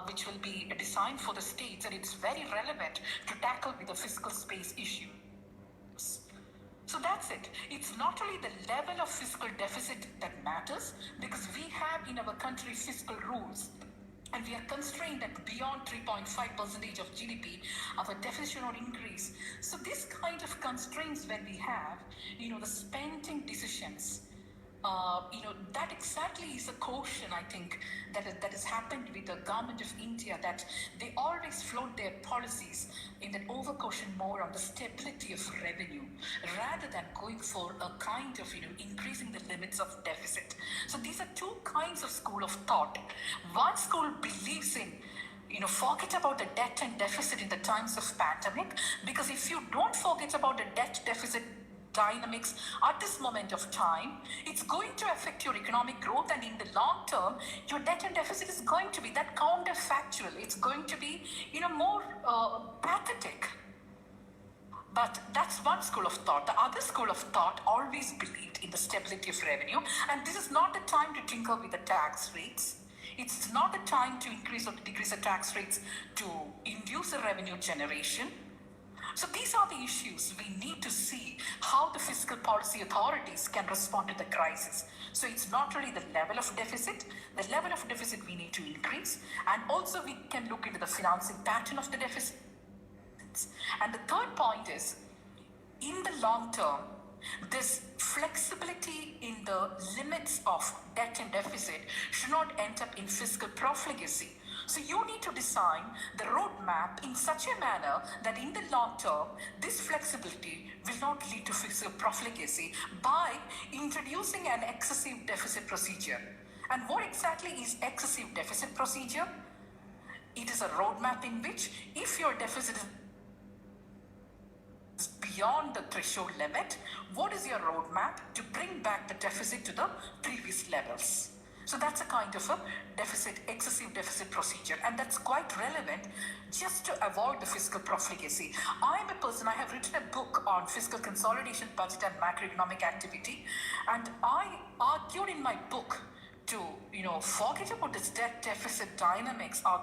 which will be designed for the states, and it's very relevant to tackle with the fiscal space issue. So that's it. It's not only the level of fiscal deficit that matters, because we have in our country fiscal rules, and we are constrained at beyond 3.5% of GDP, our deficit should not increase. So this kind of constraints when we have, the spending decisions, that exactly is a caution, I think, that has happened with the government of India, that they always float their policies in that over-caution mode on the stability of revenue, rather than going for a kind of, increasing the limits of deficit. So these are two kinds of school of thought. One school believes in forget about the debt and deficit in the times of pandemic, because if you don't forget about the debt deficit dynamics at this moment of time, it's going to affect your economic growth, and in the long term, your debt and deficit is going to be that counterfactual. It's going to be, more pathetic. But that's one school of thought. The other school of thought always believed in the stability of revenue, and this is not the time to tinker with the tax rates. It's not the time to increase or decrease the tax rates to induce a revenue generation. So these are the issues we need to see how the fiscal policy authorities can respond to the crisis. So it's not really the level of deficit we need to increase, and also we can look into the financing pattern of the deficit. And the third point is, in the long term, this flexibility in the limits of debt and deficit should not end up in fiscal profligacy. So you need to design the roadmap in such a manner that in the long term, this flexibility will not lead to fiscal profligacy by introducing an excessive deficit procedure. And what exactly is excessive deficit procedure? It is a roadmap in which, if your deficit is beyond the threshold limit, what is your roadmap to bring back the deficit to the previous levels? So that's a kind of a excessive deficit procedure, and that's quite relevant just to avoid the fiscal profligacy. I have written a book on fiscal consolidation, budget and macroeconomic activity, and I argued in my book to, forget about this debt deficit dynamics or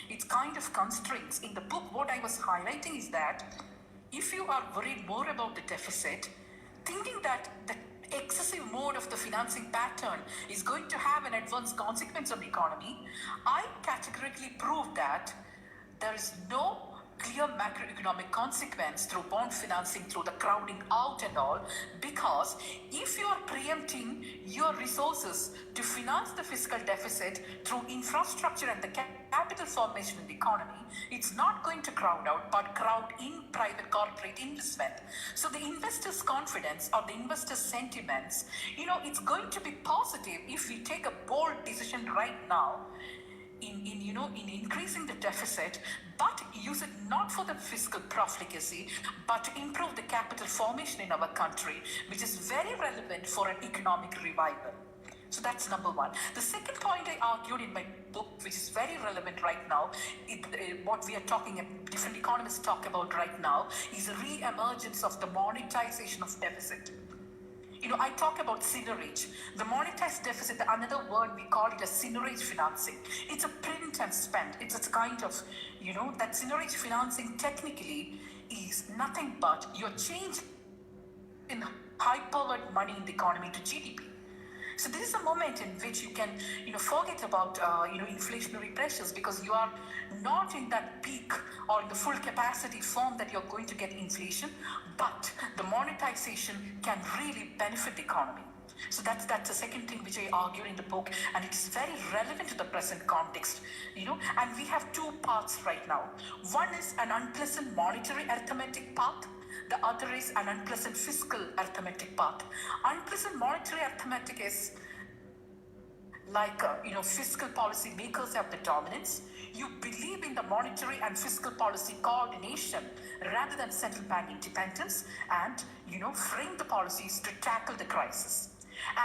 its kind of constraints. In the book, what I was highlighting is that if you are worried more about the deficit, thinking that the excessive mode of the financing pattern is going to have an adverse consequence on the economy, I categorically prove that there is no clear macroeconomic consequence through bond financing, through the crowding out and all, because if you are preempting your resources to finance the fiscal deficit through infrastructure and the capital formation in the economy, it's not going to crowd out, but crowd in private corporate investment. So the investors' confidence or the investors' sentiments, it's going to be positive if we take a bold decision right now in increasing the deficit, but use it not for the fiscal profligacy, but to improve the capital formation in our country, which is very relevant for an economic revival. So that's number one. The second point I argued in my book, which is very relevant right now, what we are talking, different economists talk about right now, is a re-emergence of the monetization of deficit. I talk about seigniorage. The monetized deficit, another word we call it as seigniorage financing. It's a print and spend. It's a kind of, that seigniorage financing technically is nothing but your change in high-powered money in the economy to GDP. So this is a moment in which you can, forget about, inflationary pressures, because you are not in that peak or in the full capacity form that you're going to get inflation, but the monetization can really benefit the economy. So that's the second thing which I argue in the book, and it's very relevant to the present context, and we have two paths right now. One is an unpleasant monetary arithmetic path. The other is an unpleasant fiscal arithmetic path. Unpleasant monetary arithmetic is like, fiscal policy makers have the dominance. You believe in the monetary and fiscal policy coordination rather than central bank independence, and, frame the policies to tackle the crisis.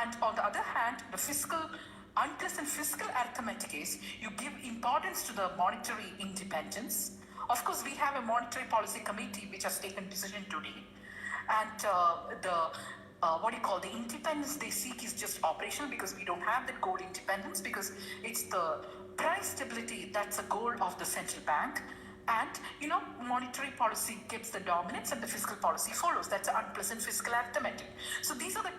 And on the other hand, the unpleasant fiscal arithmetic is you give importance to the monetary independence. Of course, we have a monetary policy committee which has taken decision today, and what do you call, the independence they seek is just operational, because we don't have that goal independence, because it's the price stability that's a goal of the central bank. And monetary policy gets the dominance and the fiscal policy follows. That's an unpleasant fiscal arithmetic. So these are the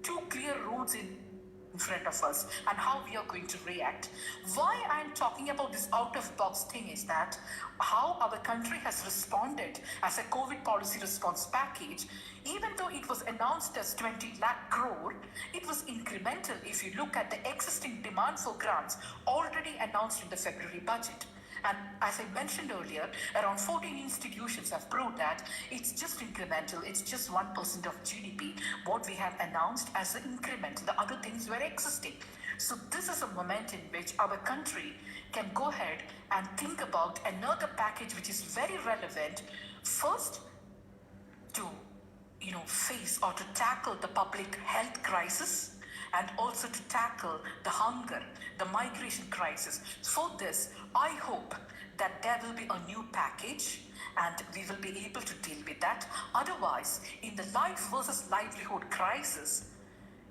two clear roads in front of us and how we are going to react. Why I'm talking about this out-of-box thing is that how our country has responded as a COVID policy response package. Even though it was announced as 20 lakh crore, it was incremental if you look at the existing demand for grants already announced in the February budget. And as I mentioned earlier, around 14 institutions have proved that it's just incremental, it's just 1% of GDP, what we have announced as an increment. The other things were existing. So this is a moment in which our country can go ahead and think about another package which is very relevant. First, to face or to tackle the public health crisis, and also to tackle the hunger, the migration crisis. For this, I hope that there will be a new package and we will be able to deal with that. Otherwise, in the life versus livelihood crisis,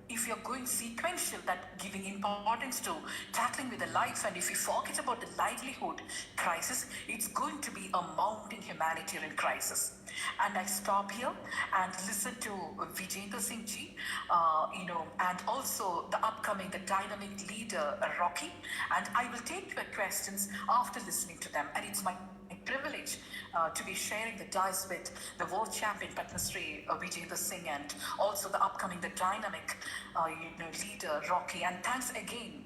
if you're going sequential, that giving importance to tackling with the life, and if you forget about the livelihood crisis, it's going to be a mounting humanitarian crisis. And I stop here and listen to Vijayendra Singh ji, and also the upcoming, the dynamic leader, Rocky, and I will take your questions after listening to them. And it's my privilege to be sharing the dice with the world champion Padma Shri Vijayendra Singh, and also the upcoming, the dynamic leader Rocky. And thanks again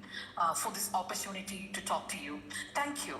for this opportunity to talk to you. Thank you.